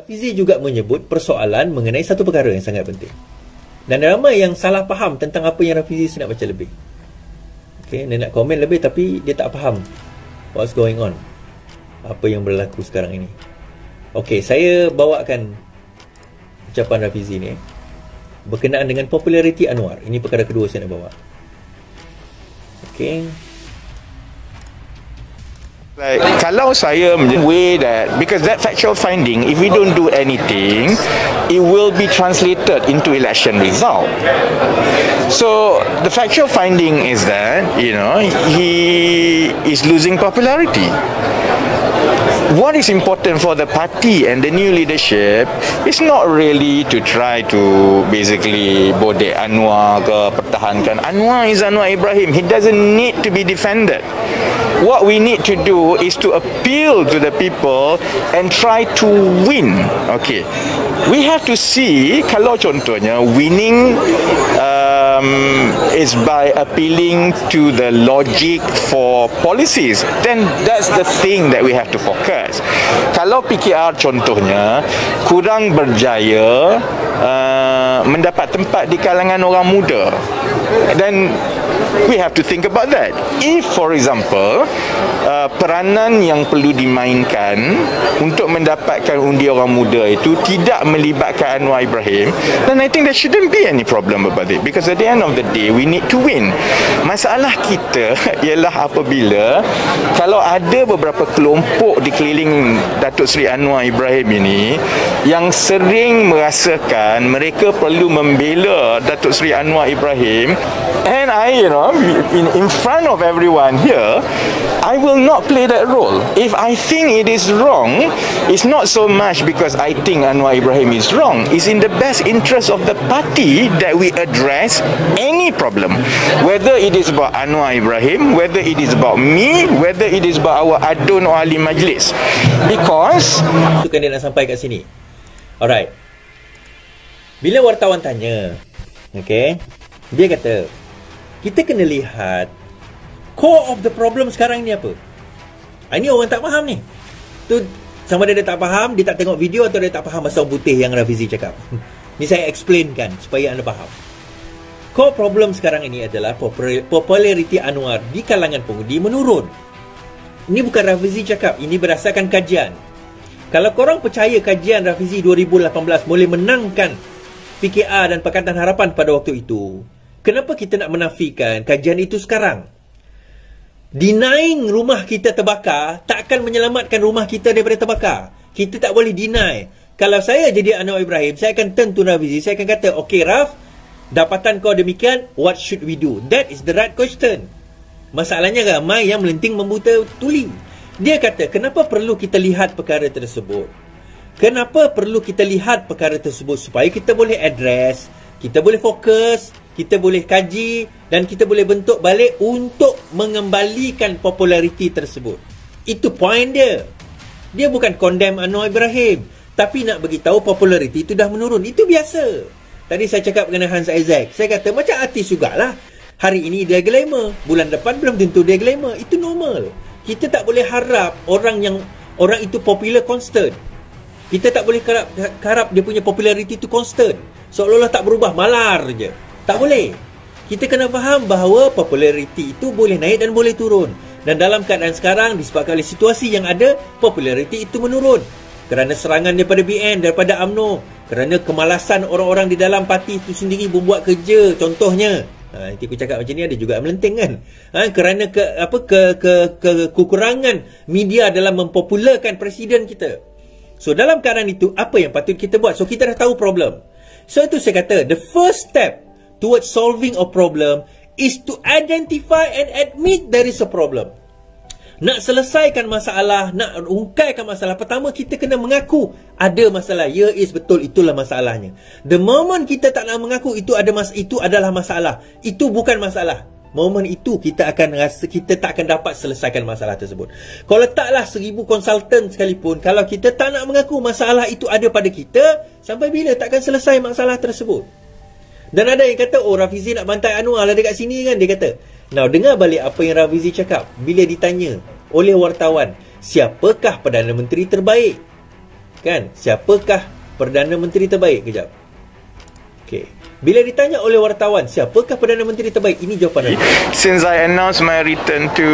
Rafizi juga menyebut persoalan mengenai satu perkara yang sangat penting. Dan ramai yang salah faham tentang apa yang Rafizi nak baca lebih. Okay, dia nak komen lebih tapi dia tak faham what's going on, apa yang berlaku sekarang ini. Okay, saya bawakan ucapan Rafizi ni berkenaan dengan populariti Anwar. Ini perkara kedua saya nak bawa. Okay. Like, kalau saya way that, because that factual finding, if we don't do anything, it will be translated into election result. So the factual finding is that, you know, he is losing popularity. What is important for the party and the new leadership is not really to try to basically bodek Anwar ke pertahankan. Anwar is Anwar Ibrahim. He doesn't need to be defended. What we need to do is to appeal to the people and try to win. Okay, we have to see kalau contohnya winning is by appealing to the logic for policies, then that's the thing that we have to focus. Kalau PKR contohnya kurang berjaya mendapat tempat di kalangan orang muda, then we have to think about that. If, for example, peranan yang perlu dimainkan untuk mendapatkan undi orang muda itu tidak melibatkan Anwar Ibrahim, then I think there shouldn't be any problem about it, because at the end of the day we need to win. Masalah kita ialah apabila kalau ada beberapa kelompok di keliling Datuk Seri Anwar Ibrahim ini yang sering merasakan mereka perlu membela Datuk Seri Anwar Ibrahim, and I, in front of everyone here, I will not play that role. If I think it is wrong, it's not so much because I think Anwar Ibrahim is wrong. It's in the best interest of the party that we address any problem, whether it is about Anwar Ibrahim, whether it is about me, whether it is about our adun or ahli majlis. Because itu kan dia nak sampai kat sini. Alright, bila wartawan tanya, okay, dia kata kita kena lihat core of the problem sekarang ni apa. Ini orang tak faham ni. Tu sama ada dia tak faham, dia tak tengok video, atau dia tak faham bahasa putih yang Rafizi cakap. Ni saya explainkan supaya anda faham. Core problem sekarang ini adalah populariti Anwar di kalangan pengundi menurun. Ini bukan Rafizi cakap, ini berdasarkan kajian. Kalau korang percaya kajian Rafizi 2018 boleh menangkan PKR dan Pakatan Harapan pada waktu itu, kenapa kita nak menafikan kajian itu sekarang? Denying rumah kita terbakar tak akan menyelamatkan rumah kita daripada terbakar. Kita tak boleh deny. Kalau saya jadi Anwar Ibrahim, saya akan turn to Rafizi. Saya akan kata, okay Raf, dapatan kau demikian, what should we do? That is the right question. Masalahnya ramai yang melenting membuta tuli. Dia kata, kenapa perlu kita lihat perkara tersebut? Kenapa perlu kita lihat perkara tersebut? Supaya kita boleh address, kita boleh fokus, kita boleh kaji, dan kita boleh bentuk balik untuk mengembalikan populariti tersebut. Itu point dia. Dia bukan condemn Anwar Ibrahim, tapi nak bagi tahu populariti itu dah menurun. Itu biasa. Tadi saya cakap dengan Hans Isaac, saya kata macam artis jugalah. Hari ini dia glamour, bulan depan belum tentu dia glamour. Itu normal. Kita tak boleh harap orang itu popular constant. Kita tak boleh harap dia punya populariti itu constant, seolah-olah tak berubah, malar je. Tak boleh. Kita kena faham bahawa populariti itu boleh naik dan boleh turun. Dan dalam keadaan sekarang, disebabkan oleh situasi yang ada, populariti itu menurun. Kerana serangan daripada BN, daripada UMNO, kerana kemalasan orang-orang di dalam parti itu sendiri membuat kerja, contohnya. Nanti aku cakap macam ni ada juga melenting kan. Kerana kekurangan media dalam mempopularkan presiden kita. So dalam keadaan itu, apa yang patut kita buat? So kita dah tahu problem. So itu saya kata, the first step towards solving a problem is to identify and admit there is a problem. Nak selesaikan masalah, nak ungkaikan masalah, pertama kita kena mengaku ada masalah. Ya, betul, itulah masalahnya. The moment kita tak nak mengaku itu adalah masalah, itu bukan masalah, momen itu kita akan rasa kita tak akan dapat selesaikan masalah tersebut. Kalau letaklah 1000 konsultan sekalipun, kalau kita tak nak mengaku masalah itu ada pada kita, sampai bila takkan selesai masalah tersebut. Dan ada yang kata, oh Rafizi nak bantai Anwar lah dekat sini kan. Dia kata, now dengar balik apa yang Rafizi cakap bila ditanya oleh wartawan, siapakah Perdana Menteri terbaik? Kan? Siapakah Perdana Menteri terbaik? Kejap. Okey. Bila ditanya oleh wartawan, siapakah Perdana Menteri terbaik? Ini jawapan anda. Since I announced my return to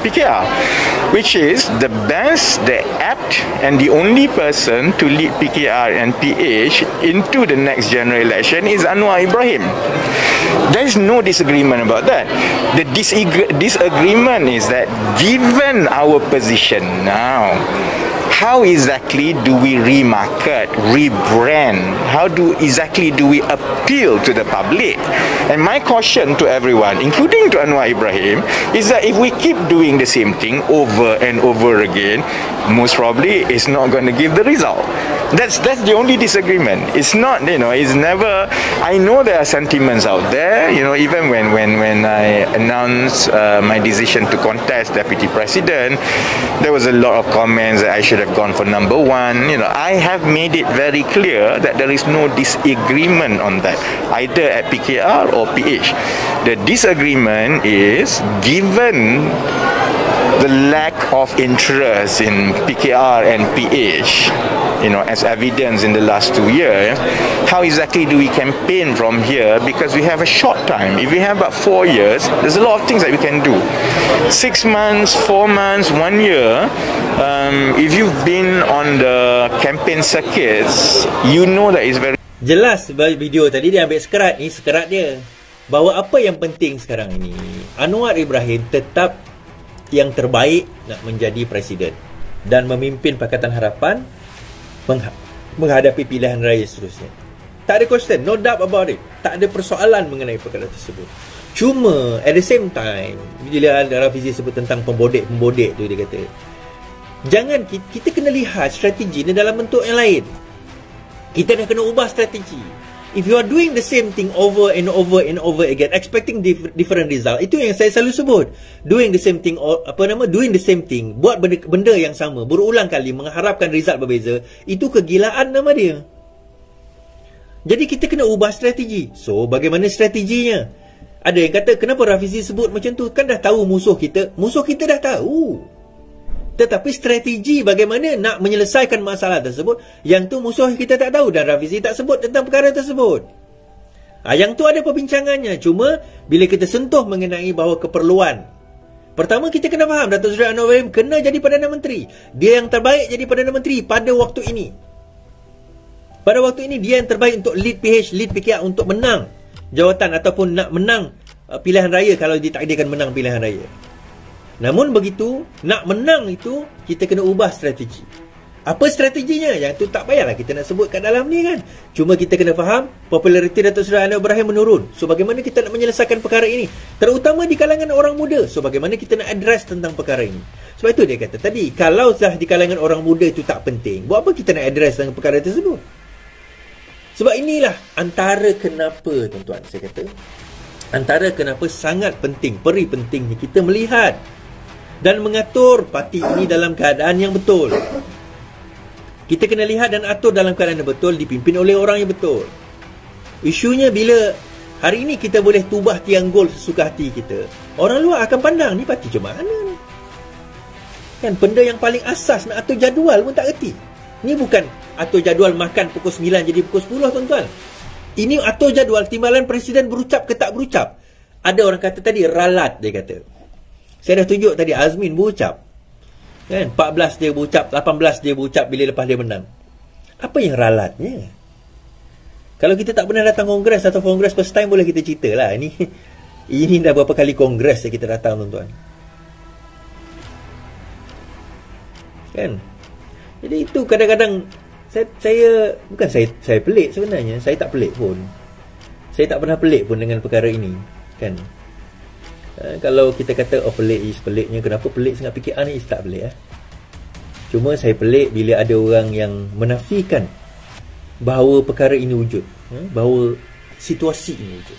PKR, which is the best, the apt and the only person to lead PKR and PH into the next general election is Anwar Ibrahim. There is no disagreement about that. The disagreement is that given our position now, how exactly do we remarket, rebrand? How exactly do we appeal to the public? And my caution to everyone, including to Anwar Ibrahim, is that if we keep doing the same thing over and over again, most probably it's not going to give the result. That's the only disagreement. It's not, it's never. I know there are sentiments out there. Even when I announced my decision to contest deputy president, there was a lot of comments that I should have gone for number one. I have made it very clear that there is no disagreement on that, either at PKR or PH. The disagreement is given the lack of interest in PKR and PH, as evidence in the last 2 years, how exactly do we campaign from here? Because we have a short time. If we have about 4 years, there's a lot of things that we can do. 6 months, 4 months, 1 year, if you've been on the campaign circuits, you know that it's very... Jelas video tadi dia ambil sekerat ni, sekerat dia. Bahawa apa yang penting sekarang ini, Anwar Ibrahim tetap yang terbaik nak menjadi presiden dan memimpin Pakatan Harapan menghadapi pilihan raya seterusnya. Tak ada question, no doubt about it. Tak ada persoalan mengenai perkara tersebut. Cuma at the same time, bila Rafizi sebut tentang pembodek tu, dia kata jangan, kita kena lihat strategi ni dalam bentuk yang lain. Kita dah kena ubah strategi. If you are doing the same thing over and over and over again, expecting different result, itu yang saya selalu sebut. Doing the same thing, doing the same thing, buat benda yang sama berulang kali, mengharapkan result berbeza, itu kegilaan nama dia. Jadi kita kena ubah strategi. So, bagaimana strateginya? Ada yang kata, kenapa Rafizi sebut macam tu? Kan dah tahu musuh kita. Musuh kita dah tahu. Tetapi strategi bagaimana nak menyelesaikan masalah tersebut, yang tu musuh kita tak tahu, dan Rafizi tak sebut tentang perkara tersebut. Yang tu ada perbincangannya. Cuma bila kita sentuh mengenai bahawa keperluan, pertama kita kena faham Datuk Seri Anwar Ibrahim kena jadi Perdana Menteri. Dia yang terbaik jadi Perdana Menteri pada waktu ini. Pada waktu ini dia yang terbaik untuk lead PH, lead PKR untuk menang jawatan ataupun nak menang pilihan raya kalau ditakdirkan menang pilihan raya. Namun begitu, nak menang itu, kita kena ubah strategi. Apa strateginya? Yang tu tak payahlah kita nak sebut kat dalam ni kan. Cuma kita kena faham, populariti Datuk Seri Anwar Ibrahim menurun. So, bagaimana kita nak menyelesaikan perkara ini? Terutama di kalangan orang muda. So, bagaimana kita nak address tentang perkara ini? Sebab itu dia kata tadi, kalau dah di kalangan orang muda itu tak penting, buat apa kita nak address tentang perkara tersebut? Sebab inilah antara kenapa, tuan-tuan, saya kata, antara kenapa sangat penting, peri pentingnya kita melihat dan mengatur parti ini dalam keadaan yang betul. Kita kena lihat dan atur dalam keadaan yang betul, dipimpin oleh orang yang betul. Isunya bila hari ini kita boleh tubah tiang gol sesuka hati kita, orang luar akan pandang ni parti macam mana ni. Kan benda yang paling asas nak atur jadual pun tak erti. Ni bukan atur jadual makan pukul 9 jadi pukul 10, tuan-tuan. Ini atur jadual timbalan presiden berucap ke tak berucap. Ada orang kata tadi ralat, dia kata. Saya dah tunjuk tadi Azmin berucap. Kan? 14 dia berucap, 18 dia berucap bila lepas dia menang. Apa yang ralatnya? Kalau kita tak pernah datang kongres atau kongres first time, boleh kita cerita lah. Ini dah berapa kali kongres yang kita datang, tuan-tuan. Kan? Jadi itu kadang-kadang saya bukan saya pelik sebenarnya. Saya tak pelik pun. Saya tak pernah pelik pun dengan perkara ini. Kan? Kalau kita kata peliknya kenapa pelik sangat PKR ni, tak pelik Cuma saya pelik bila ada orang yang menafikan bahawa perkara ini wujud, bahawa situasi ini wujud.